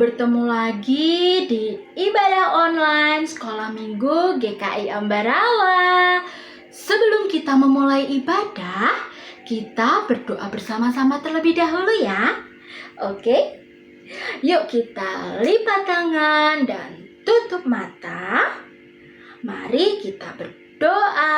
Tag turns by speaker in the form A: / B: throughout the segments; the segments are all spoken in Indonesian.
A: bertemu lagi di ibadah online Sekolah Minggu GKI Ambarawa. Sebelum kita memulai ibadah, kita berdoa bersama-sama terlebih dahulu ya. Oke? Yuk kita lipat tangan dan tutup mata. Mari kita berdoa.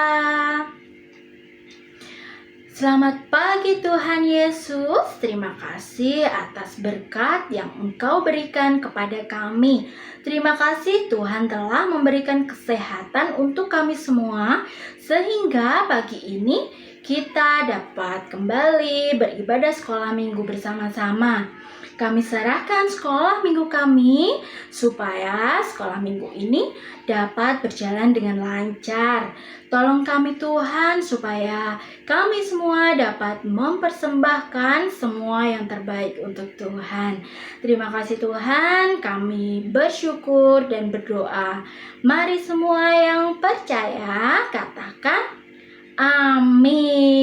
A: Selamat pagi Tuhan Yesus, terima kasih atas berkat yang Engkau berikan kepada kami. Terima kasih Tuhan telah memberikan kesehatan untuk kami semua, sehingga pagi ini kita dapat kembali beribadah sekolah minggu bersama-sama. Kami serahkan sekolah minggu kami supaya sekolah minggu ini dapat berjalan dengan lancar. Tolong kami Tuhan supaya kami semua dapat mempersembahkan semua yang terbaik untuk Tuhan. Terima kasih Tuhan, kami bersyukur dan berdoa. Mari semua yang percaya katakan amin.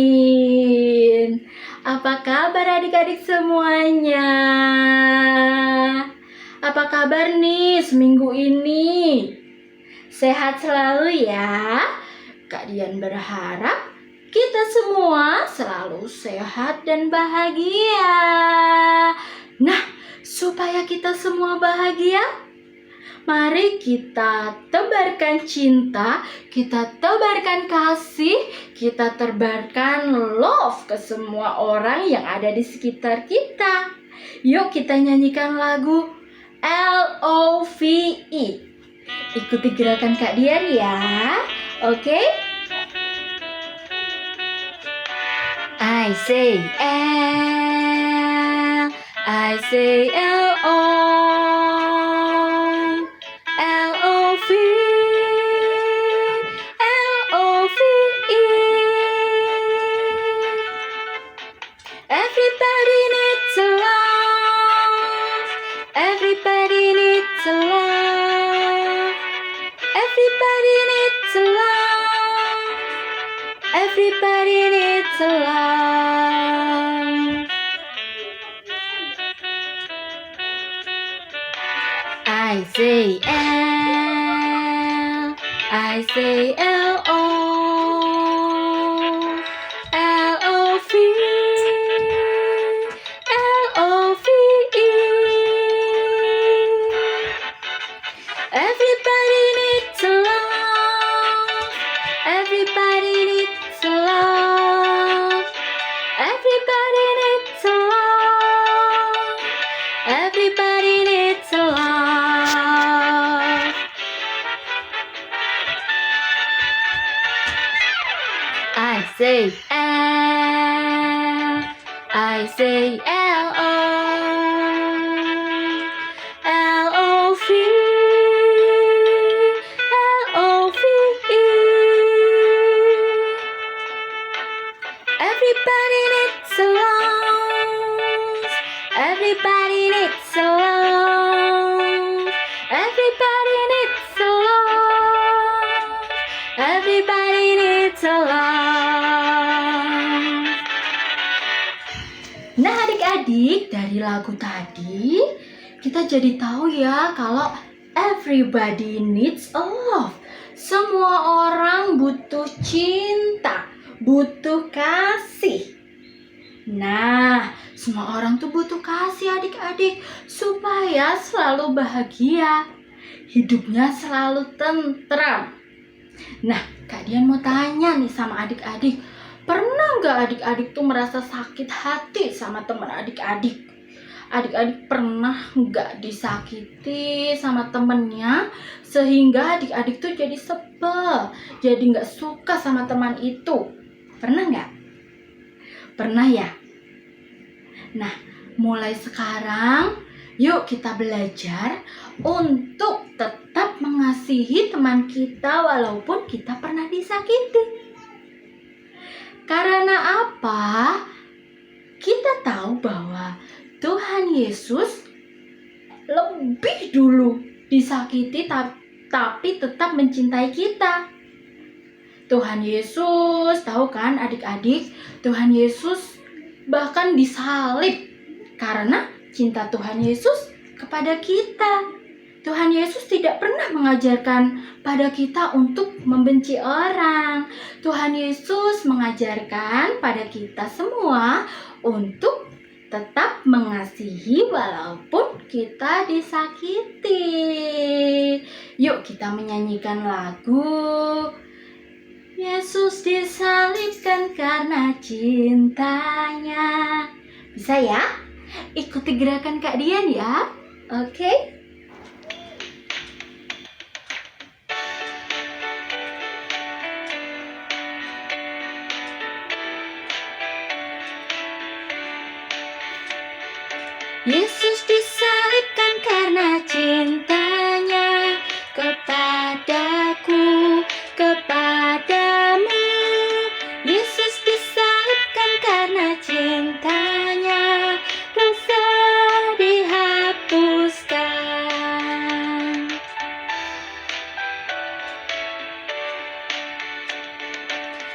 A: Apa kabar adik-adik semuanya? Apa kabar nih seminggu ini? Sehat selalu ya? Kak Dian berharap kita semua selalu sehat dan bahagia. Nah, supaya kita semua bahagia, mari kita tebarkan cinta, kita tebarkan kasih, kita tebarkan love ke semua orang yang ada di sekitar kita. Yuk kita nyanyikan lagu LOVE. Ikuti gerakan Kak Dian ya. Oke? I say L, I say LO. Everybody needs a love. Everybody needs a love. Everybody needs a love. Everybody needs a love. I say L, I say LO. Everybody needs a love. Everybody needs a love. Everybody needs a love. Everybody needs a love. I say L, I say LO. Everybody needs a love. Everybody needs a love. Everybody needs a love. Everybody needs a love. Nah adik-adik, dari lagu tadi kita jadi tahu ya kalau everybody needs a love. Semua orang butuh cinta, butuh kasih. Nah, semua orang tuh butuh kasih adik-adik supaya selalu bahagia, hidupnya selalu tentram. Nah, Kak Dian mau tanya nih sama adik-adik, pernah nggak adik-adik tuh merasa sakit hati sama teman adik-adik? Adik-adik pernah nggak disakiti sama temennya sehingga adik-adik tuh jadi sebel, jadi nggak suka sama teman itu? Pernah nggak? Pernah ya? Nah, mulai sekarang yuk kita belajar untuk tetap mengasihi teman kita walaupun kita pernah disakiti. Karena apa? Kita tahu bahwa Tuhan Yesus lebih dulu disakiti tapi tetap mencintai kita. Tuhan Yesus, tahu kan adik-adik, Tuhan Yesus bahkan disalib karena cinta Tuhan Yesus kepada kita. Tuhan Yesus tidak pernah mengajarkan pada kita untuk membenci orang. Tuhan Yesus mengajarkan pada kita semua untuk tetap mengasihi walaupun kita disakiti. Yuk kita menyanyikan lagu Yesus disalibkan karena cintanya. Bisa ya? Ikuti gerakan Kak Dian ya. Oke? Yesus disalibkan karena cintanya kepadaku, kepadamu. Yesus disalibkan karena cintanya, dosa dihapuskan.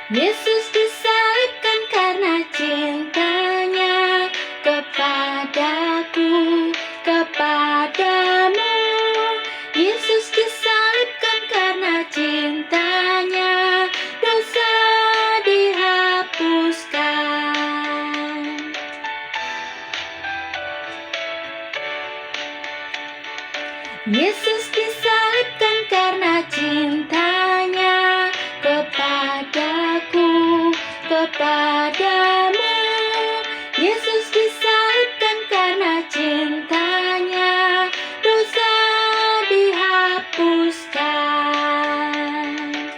A: Yesus disalibkan karena cintanya kepadaku, kepadamu. Yesus disalibkan karena cintanya, dosa dihapuskan. Yesus disalibkan karena cintanya kepadaku, kepadamu. Yesus disalibkan karena cintanya, dosa dihapuskan.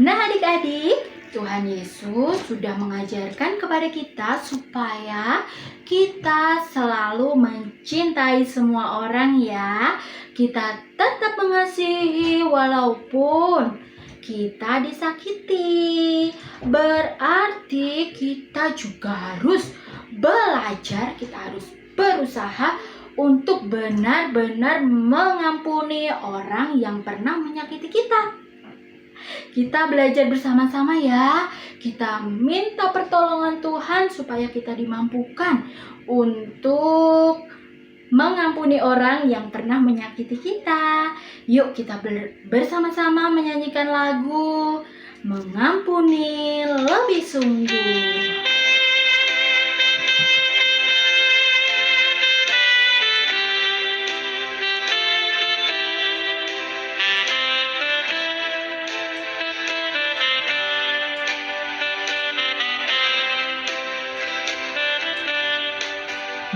A: Nah adik-adik, Tuhan Yesus sudah mengajarkan kepada kita supaya kita selalu mencintai semua orang ya. Kita tetap mengasihi walaupun kita disakiti. Berarti kita juga harus belajar, kita harus berusaha untuk benar-benar mengampuni orang yang pernah menyakiti kita. Kita belajar bersama-sama ya. Kita minta pertolongan Tuhan supaya kita dimampukan untuk mengampuni orang yang pernah menyakiti kita. Yuk kita bersama-sama menyanyikan lagu Mengampuni Lebih Sungguh.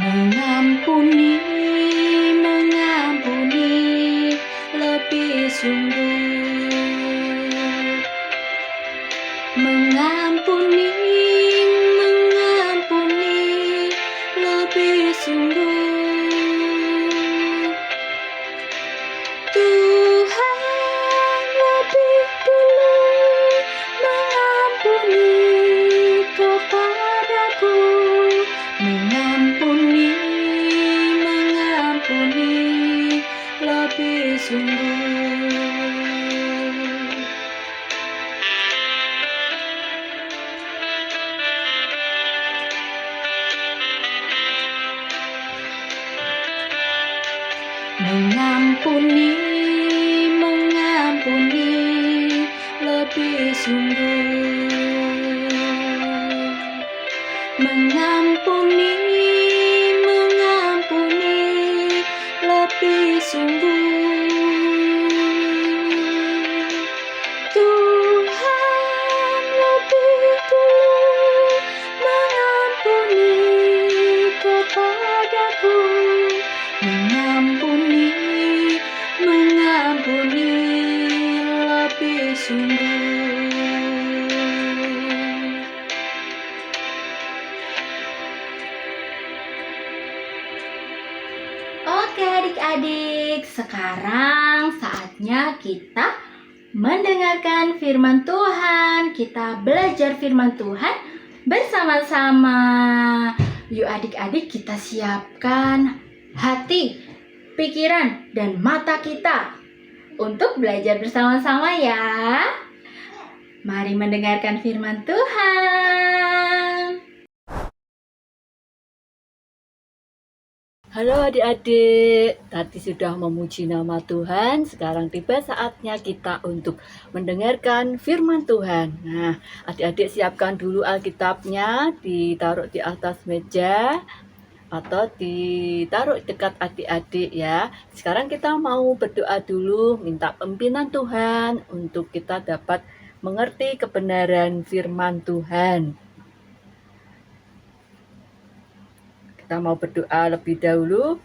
A: Mengampuni, mengampuni lebih sungguh. Mengampuni, mengampuni lebih sungguh. Tuhan lebih dulu mengampuni kepadaku. Mengampuni, mengampuni lebih sungguh. Mengampuni, mengampuni lebih sungguh. Mengampuni, mengampuni lebih sungguh. Tuhan lebih dulu mengampuni kepadaku. Mengampuni, mengampuni lebih sungguh. Oke adik-adik, sekarang saatnya kita mendengarkan firman Tuhan. Kita belajar firman Tuhan bersama-sama. Yuk adik-adik kita siapkan hati, pikiran, dan mata kita untuk belajar bersama-sama ya. Mari mendengarkan firman Tuhan.
B: Halo adik-adik, tadi sudah memuji nama Tuhan, sekarang tiba saatnya kita untuk mendengarkan firman Tuhan. Nah, adik-adik siapkan dulu Alkitabnya, ditaruh di atas meja atau ditaruh dekat adik-adik ya. Sekarang kita mau berdoa dulu, minta pimpinan Tuhan untuk kita dapat mengerti kebenaran firman Tuhan. Kita mau berdoa lebih dahulu.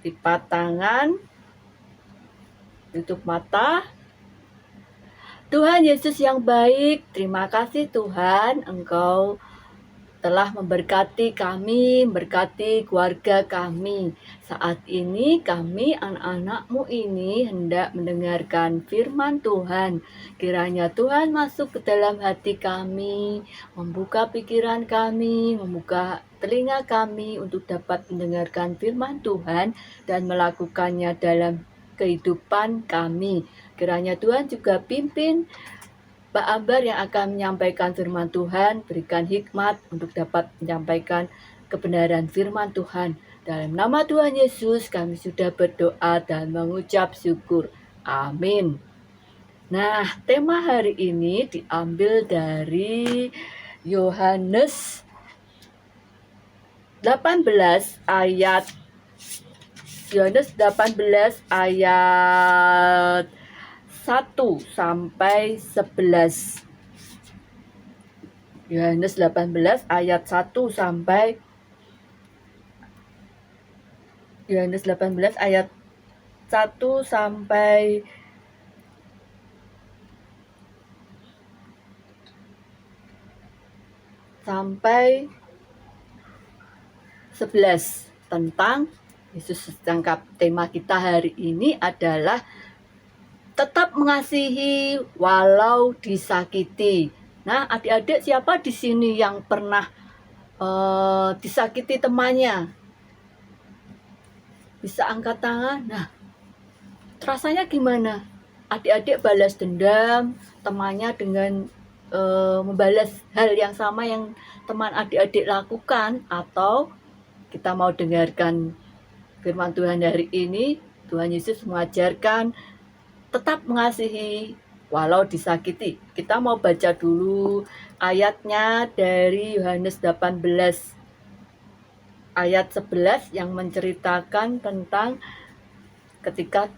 B: Lipat tangan, tutup mata. Tuhan Yesus yang baik, terima kasih Tuhan, Engkau telah memberkati kami, memberkati keluarga kami. Saat ini kami anak-anak-Mu ini hendak mendengarkan firman Tuhan. Kiranya Tuhan masuk ke dalam hati kami, membuka pikiran kami, membuka telinga kami untuk dapat mendengarkan firman Tuhan dan melakukannya dalam kehidupan kami. Kiranya Tuhan juga pimpin Pak Ambar yang akan menyampaikan firman Tuhan, berikan hikmat untuk dapat menyampaikan kebenaran firman Tuhan. Dalam nama Tuhan Yesus kami sudah berdoa dan mengucap syukur. Amin. Nah, tema hari ini diambil dari Yohanes 18 ayat 1 sampai 11. Yohanes 18 ayat 1 sampai Yohanes 18 ayat 1 sampai 11 tentang Yesus. Tema kita hari ini adalah tetap mengasihi walau disakiti. Nah, adik-adik siapa di sini yang pernah disakiti temannya? Bisa angkat tangan. Nah, rasanya gimana? Adik-adik balas dendam temannya dengan membalas hal yang sama yang teman adik-adik lakukan, atau kita mau dengarkan firman Tuhan hari ini. Tuhan Yesus mengajarkan tetap mengasihi walau disakiti. Kita mau baca dulu ayatnya dari Yohanes 18 ayat 11 yang menceritakan tentang ketika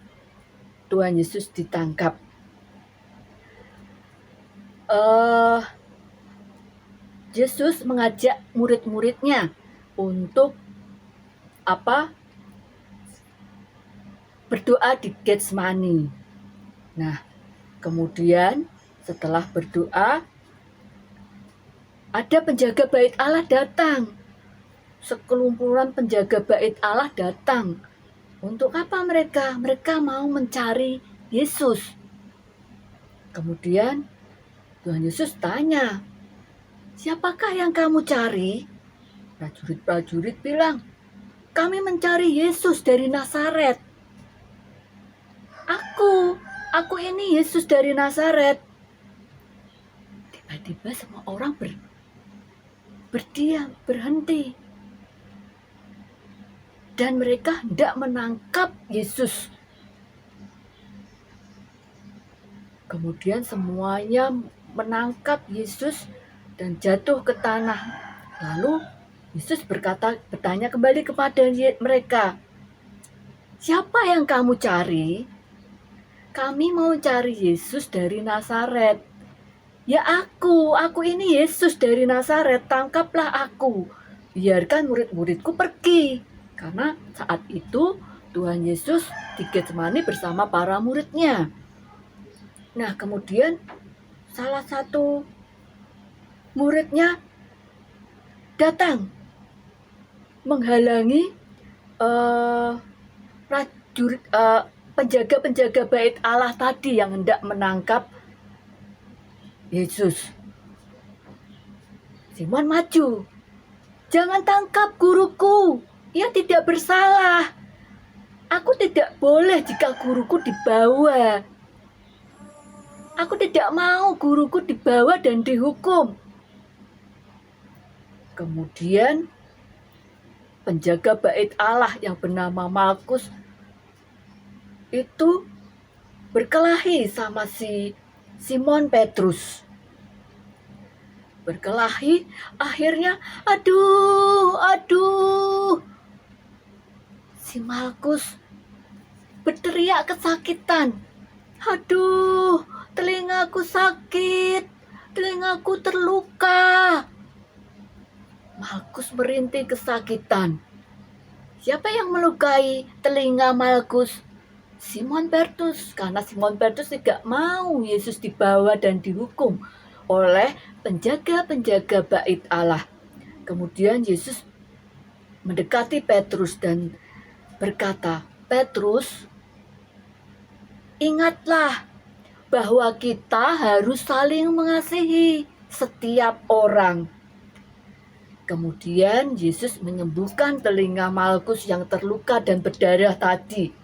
B: Tuhan Yesus ditangkap. Yesus mengajak murid-muridnya untuk berdoa di Getsemani. Nah, kemudian setelah berdoa, ada penjaga bait Allah datang. Sekelumpulan penjaga bait Allah datang. Untuk apa mereka? Mereka mau mencari Yesus. Kemudian Tuhan Yesus tanya, "Siapakah yang kamu cari?" Prajurit-prajurit bilang, "Kami mencari Yesus dari Nazaret." Aku ini Yesus dari Nazaret. Tiba-tiba semua orang berdiam, berhenti. Dan mereka hendak menangkap Yesus. Kemudian semuanya menangkap Yesus dan jatuh ke tanah. Lalu Yesus bertanya kembali kepada mereka, "Siapa yang kamu cari?" "Kami mau cari Yesus dari Nazaret." "Ya aku ini Yesus dari Nazaret, tangkaplah aku. Biarkan murid-muridku pergi." Karena saat itu Tuhan Yesus di Getsemani bersama para muridnya. Nah, kemudian salah satu muridnya datang menghalangi prajurit penjaga-penjaga bait Allah tadi yang hendak menangkap Yesus. Simon maju, "Jangan tangkap guruku, ia tidak bersalah. Aku tidak boleh jika guruku dibawa. Aku tidak mau guruku dibawa dan dihukum." Kemudian penjaga bait Allah yang bernama Malkus itu berkelahi sama si Simon Petrus. Berkelahi, akhirnya aduh, si Malkus berteriak kesakitan. Aduh, telingaku sakit, telingaku terluka. Malkus merintih kesakitan. Siapa yang melukai telinga Malkus? Simon Petrus, karena Simon Petrus tidak mau Yesus dibawa dan dihukum oleh penjaga-penjaga bait Allah. Kemudian Yesus mendekati Petrus dan berkata, "Petrus, ingatlah bahwa kita harus saling mengasihi setiap orang." Kemudian Yesus menyembuhkan telinga Malkus yang terluka dan berdarah tadi.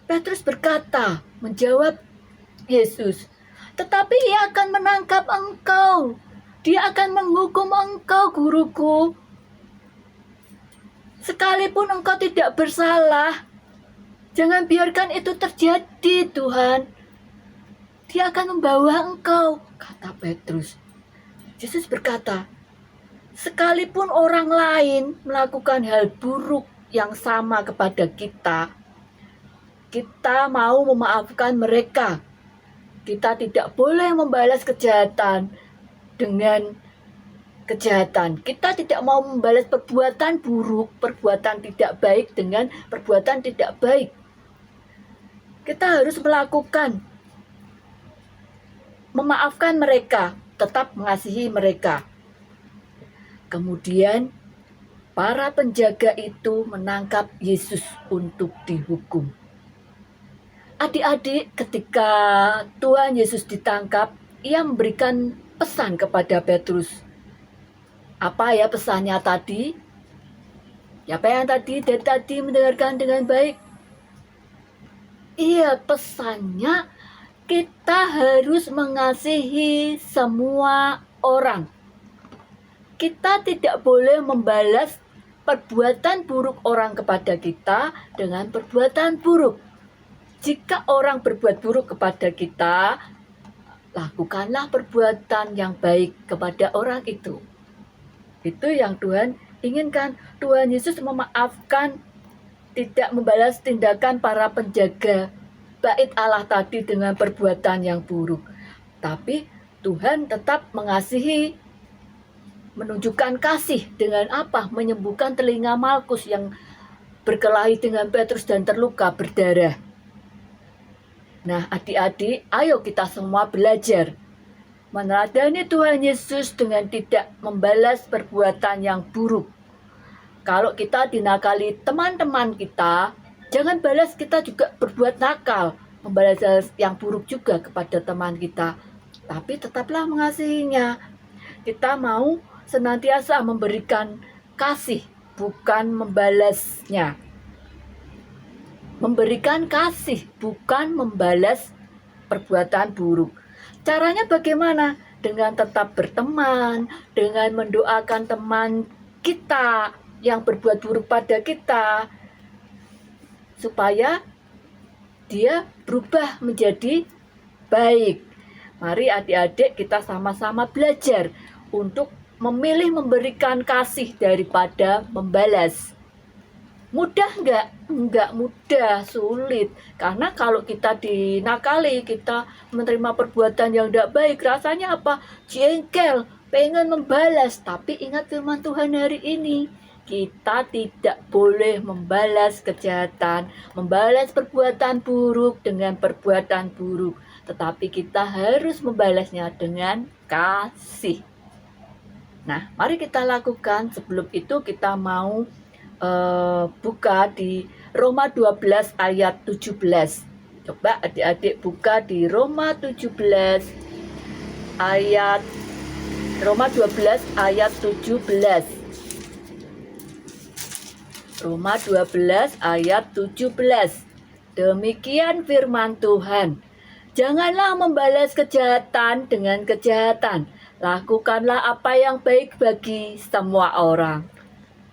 B: Petrus berkata, menjawab Yesus, "Tetapi ia akan menangkap engkau. Dia akan menghukum engkau, guruku. Sekalipun engkau tidak bersalah, jangan biarkan itu terjadi, Tuhan. Dia akan membawa engkau," kata Petrus. Yesus berkata, sekalipun orang lain melakukan hal buruk yang sama kepada kita, kita mau memaafkan mereka. Kita tidak boleh membalas kejahatan dengan kejahatan. Kita tidak mau membalas perbuatan buruk, perbuatan tidak baik dengan perbuatan tidak baik. Kita harus memaafkan mereka, tetap mengasihi mereka. Kemudian para penjaga itu menangkap Yesus untuk dihukum. Adik-adik, ketika Tuhan Yesus ditangkap, ia memberikan pesan kepada Petrus. Apa ya pesannya tadi? Siapa yang dari tadi mendengarkan dengan baik? Iya, pesannya kita harus mengasihi semua orang. Kita tidak boleh membalas perbuatan buruk orang kepada kita dengan perbuatan buruk. Jika orang berbuat buruk kepada kita, lakukanlah perbuatan yang baik kepada orang itu. Itu yang Tuhan inginkan. Tuhan Yesus memaafkan, tidak membalas tindakan para penjaga bait Allah tadi dengan perbuatan yang buruk. Tapi Tuhan tetap mengasihi, menunjukkan kasih dengan apa? Menyembuhkan telinga Malkus yang berkelahi dengan Petrus dan terluka berdarah. Nah, adik-adik, ayo kita semua belajar meneladani Tuhan Yesus dengan tidak membalas perbuatan yang buruk. Kalau kita dinakali teman-teman kita, jangan balas kita juga berbuat nakal, membalas yang buruk juga kepada teman kita. Tapi tetaplah mengasihinya. Kita mau senantiasa memberikan kasih, bukan membalasnya. Memberikan kasih, bukan membalas perbuatan buruk. Caranya bagaimana? Dengan tetap berteman, dengan mendoakan teman kita yang berbuat buruk pada kita, supaya dia berubah menjadi baik. Mari adik-adik kita sama-sama belajar untuk memilih memberikan kasih daripada membalas. Mudah enggak? Enggak mudah, sulit. Karena kalau kita dinakali, kita menerima perbuatan yang tidak baik, rasanya apa? Jengkel, pengen membalas. Tapi ingat firman Tuhan hari ini, kita tidak boleh membalas kejahatan, membalas perbuatan buruk dengan perbuatan buruk. Tetapi kita harus membalasnya dengan kasih. Nah, mari kita lakukan. Sebelum itu kita mau buka di Roma 12 ayat 17. Coba adik-adik buka di Roma 17 ayat Roma 12 ayat 17. Roma 12 ayat 17. Demikian firman Tuhan. Janganlah membalas kejahatan dengan kejahatan. Lakukanlah apa yang baik bagi semua orang.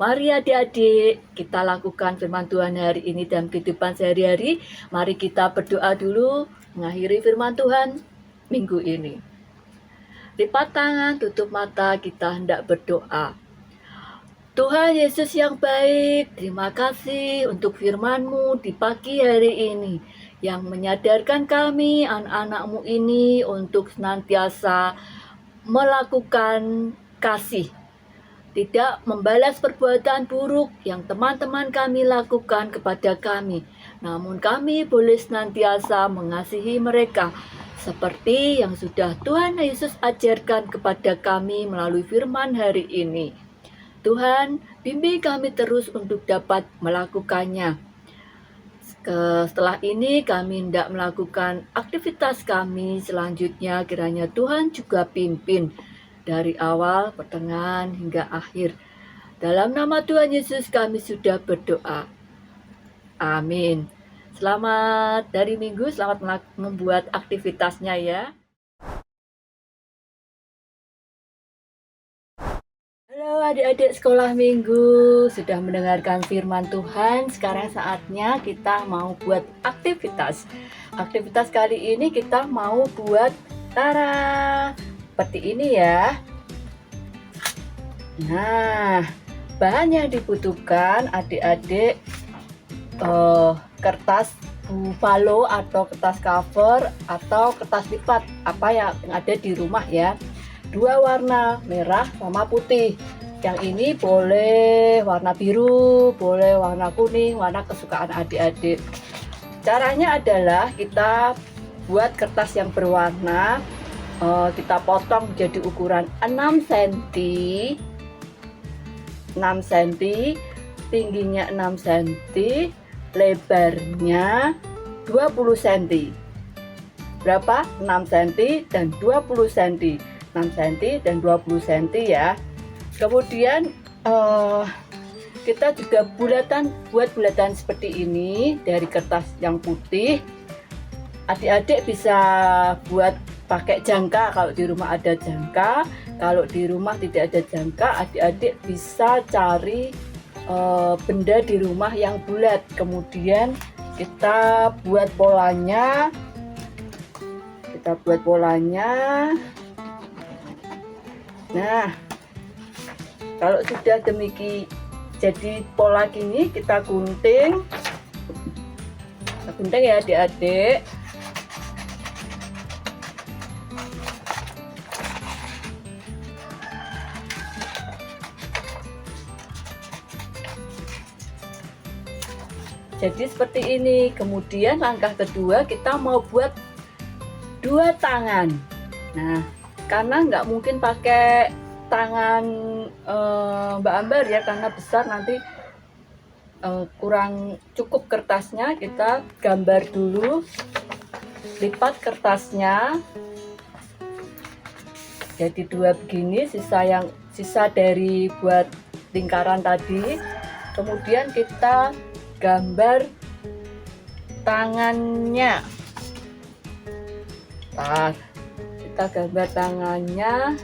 B: Mari adik-adik, kita lakukan firman Tuhan hari ini dalam kehidupan sehari-hari. Mari kita berdoa dulu mengakhiri firman Tuhan minggu ini. Lipat tangan, tutup mata, kita hendak berdoa. Tuhan Yesus yang baik, terima kasih untuk firman-Mu di pagi hari ini yang menyadarkan kami anak-anak-Mu ini untuk senantiasa melakukan kasih, tidak membalas perbuatan buruk yang teman-teman kami lakukan kepada kami. Namun kami boleh senantiasa mengasihi mereka seperti yang sudah Tuhan Yesus ajarkan kepada kami melalui firman hari ini. Tuhan, bimbing kami terus untuk dapat melakukannya. Setelah ini kami hendak melakukan aktivitas kami selanjutnya, kiranya Tuhan juga pimpin dari awal, pertengahan, hingga akhir. Dalam nama Tuhan Yesus kami sudah berdoa. Amin. Selamat dari Minggu, selamat membuat aktivitasnya ya. Halo adik-adik sekolah Minggu, sudah mendengarkan firman Tuhan. Sekarang saatnya kita mau buat aktivitas. Aktivitas kali ini kita mau buat tara seperti ini ya. Nah, bahan yang dibutuhkan adik-adik kertas buffalo atau kertas cover atau kertas lipat, apa yang ada di rumah ya. 2 warna, merah sama putih. Yang ini boleh warna biru, boleh warna kuning, warna kesukaan adik-adik. Caranya adalah kita buat kertas yang berwarna, kita potong menjadi ukuran 6 cm, 6 cm, tingginya 6 cm, lebarnya 20 cm. Berapa? 6 cm dan 20 cm. 6 cm dan 20 cm ya. Kemudian kita juga buat bulatan seperti ini dari kertas yang putih. Adik-adik bisa buat pakai jangka kalau di rumah ada jangka. Kalau di rumah tidak ada jangka, adik-adik bisa cari benda di rumah yang bulat. Kemudian kita buat polanya. Nah, kalau sudah demikian jadi pola gini, kita gunting. Kita gunting ya adik-adik. Jadi seperti ini. Kemudian langkah kedua kita mau buat 2 tangan. Nah, karena nggak mungkin pakai tangan Mbak Ambar ya, karena besar nanti kurang cukup kertasnya. Kita gambar dulu, lipat kertasnya jadi 2 begini, sisa dari buat lingkaran tadi. Kemudian kita gambar tangannya. Kita gambar tangannya.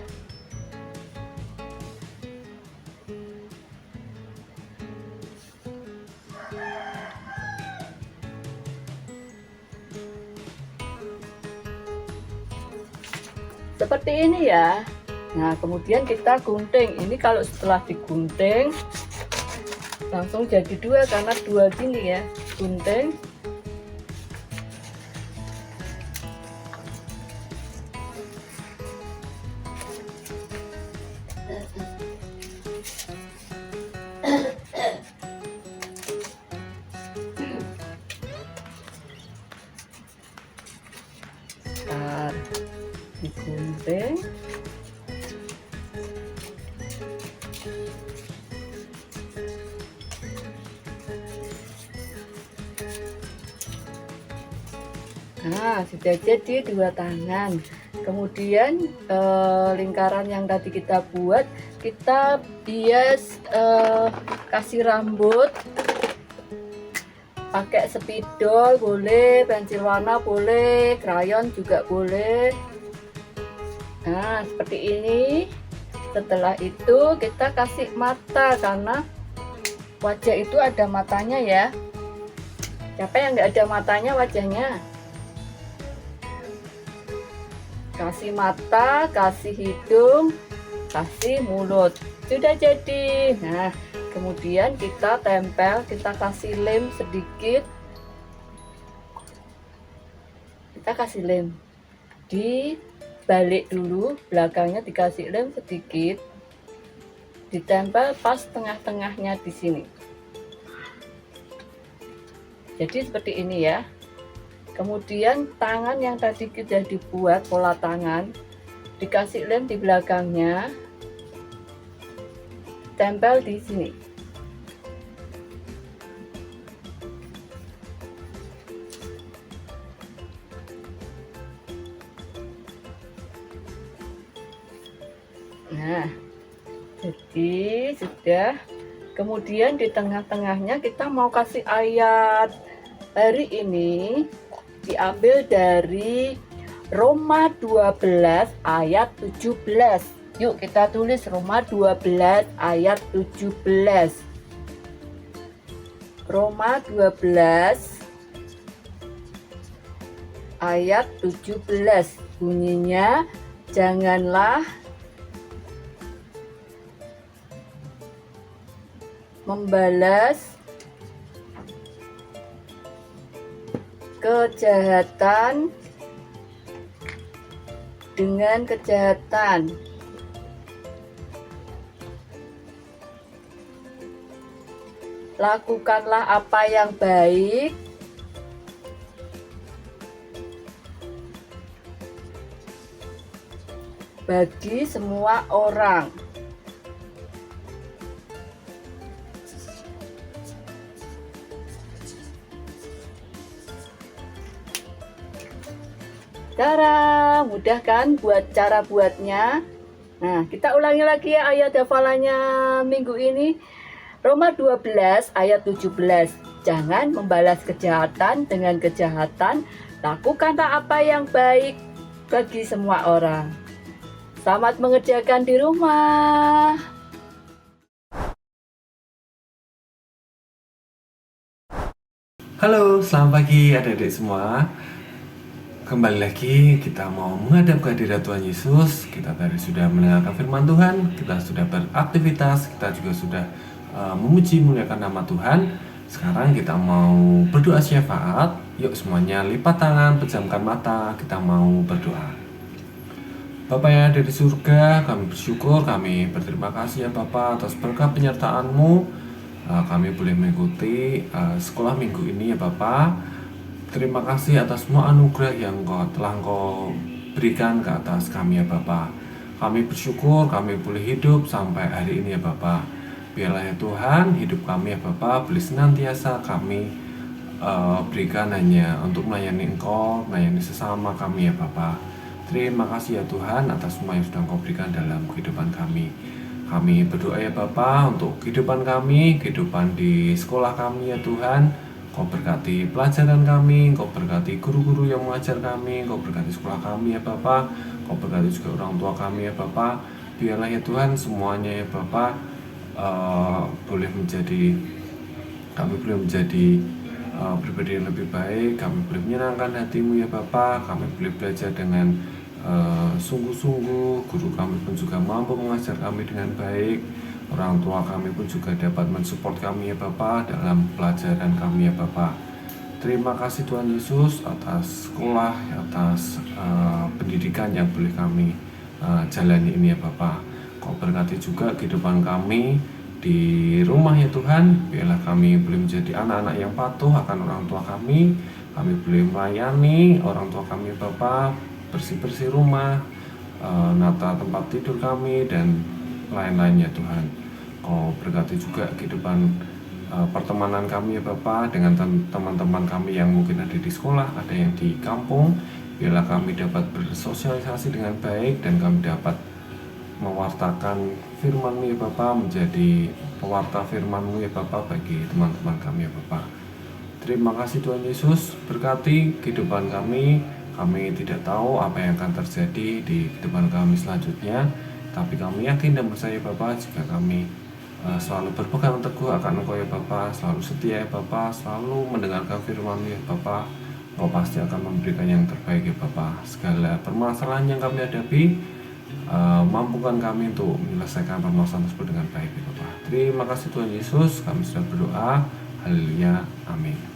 B: Seperti ini ya. Nah, kemudian kita gunting. Ini kalau setelah digunting langsung jadi 2 karena 2 gini ya. Gunting. Digunting. Nah, sudah jadi 2 tangan. Kemudian lingkaran yang tadi kita buat, kita hias, kasih rambut pakai spidol boleh, pensil warna boleh, krayon juga boleh. Nah, seperti ini. Setelah itu kita kasih mata, karena wajah itu ada matanya ya. Siapa yang nggak ada matanya wajahnya? Kasih mata, kasih hidung, kasih mulut. Sudah jadi. Nah, kemudian kita tempel, kita kasih lem sedikit. Kita kasih lem. Dibalik dulu, belakangnya dikasih lem sedikit. Ditempel pas tengah-tengahnya di sini. Jadi seperti ini ya. Kemudian tangan yang tadi kita dibuat pola tangan, dikasih lem di belakangnya, tempel di sini. Nah, jadi sudah. Kemudian di tengah-tengahnya kita mau kasih ayat. Hari ini diambil dari Roma 12 ayat 17. Yuk kita tulis Roma 12 ayat 17. Roma 12 ayat 17. Bunyinya, janganlah membalas kejahatan dengan kejahatan. Lakukanlah apa yang baik bagi semua orang. Cara mudah kan cara buatnya. Nah, kita ulangi lagi ya ayat hafalannya minggu ini. Roma 12 ayat 17. Jangan membalas kejahatan dengan kejahatan, lakukanlah apa yang baik bagi semua orang. Selamat mengerjakan di rumah.
C: Halo, selamat pagi adik-adik semua. Kembali lagi kita mau menghadap kehadirat Tuhan Yesus. Kita tadi sudah mendengarkan firman Tuhan, kita sudah beraktivitas, kita juga sudah memuji muliakan nama Tuhan. Sekarang kita mau berdoa syafaat. Yuk semuanya lipat tangan, pejamkan mata, kita mau berdoa. Bapa yang ada di surga, kami bersyukur, kami berterima kasih ya Bapa atas berkat penyertaan-Mu. Kami boleh mengikuti sekolah minggu ini ya Bapak. Terima kasih atas semua anugerah yang telah Engkau berikan ke atas kami ya Bapa. Kami bersyukur kami boleh hidup sampai hari ini ya Bapa. Biarlah ya Tuhan hidup kami ya Bapa boleh senantiasa kami berikan hanya untuk melayani Engkau, melayani sesama kami ya Bapa. Terima kasih ya Tuhan atas semua yang sudah Engkau berikan dalam kehidupan kami. Kami berdoa ya Bapa untuk kehidupan kami, kehidupan di sekolah kami ya Tuhan. Kau berkati pelajaran kami, Kau berkati guru-guru yang mengajar kami, Kau berkati sekolah kami ya Bapa, Kau berkati juga orang tua kami ya Bapa. Biarlah ya Tuhan semuanya ya Bapa boleh menjadi pribadi yang lebih baik. Kami boleh menyenangkan hati-Mu ya Bapa. Kami boleh belajar dengan sungguh-sungguh. Guru kami pun juga mampu mengajar kami dengan baik. Orang tua kami pun juga dapat mensupport kami ya Bapa dalam pelajaran kami ya Bapa. Terima kasih Tuhan Yesus atas sekolah, atas pendidikan yang boleh kami jalani ini ya Bapa. Kau berkati juga kehidupan kami di rumah ya Tuhan. Biarlah kami boleh menjadi anak-anak yang patuh akan orang tua kami. Kami boleh melayani orang tua kami ya Bapa, bersih-bersih rumah, nata tempat tidur kami dan lain-lainnya Tuhan. Kau berkati juga kehidupan pertemanan kami ya Bapa dengan teman-teman kami yang mungkin ada di sekolah, ada yang di kampung. Biarlah kami dapat bersosialisasi dengan baik dan kami dapat mewartakan firman-Mu ya Bapa, menjadi pewarta firman-Mu ya Bapa bagi teman-teman kami ya Bapa. Terima kasih Tuhan Yesus, berkati kehidupan kami. Kami tidak tahu apa yang akan terjadi di kehidupan kami selanjutnya, tapi kami yakin dan percaya Bapa jika kami selalu berpegang teguh akan Engkau ya Bapa, selalu setia ya Bapa, selalu mendengarkan firman-Mu ya Bapa. Engkau pasti akan memberikan yang terbaik ya Bapa. Segala permasalahan yang kami hadapi, mampukan kami untuk menyelesaikan permasalahan tersebut dengan baik ya Bapa. Terima kasih Tuhan Yesus, kami sudah berdoa. Haleluya, amin.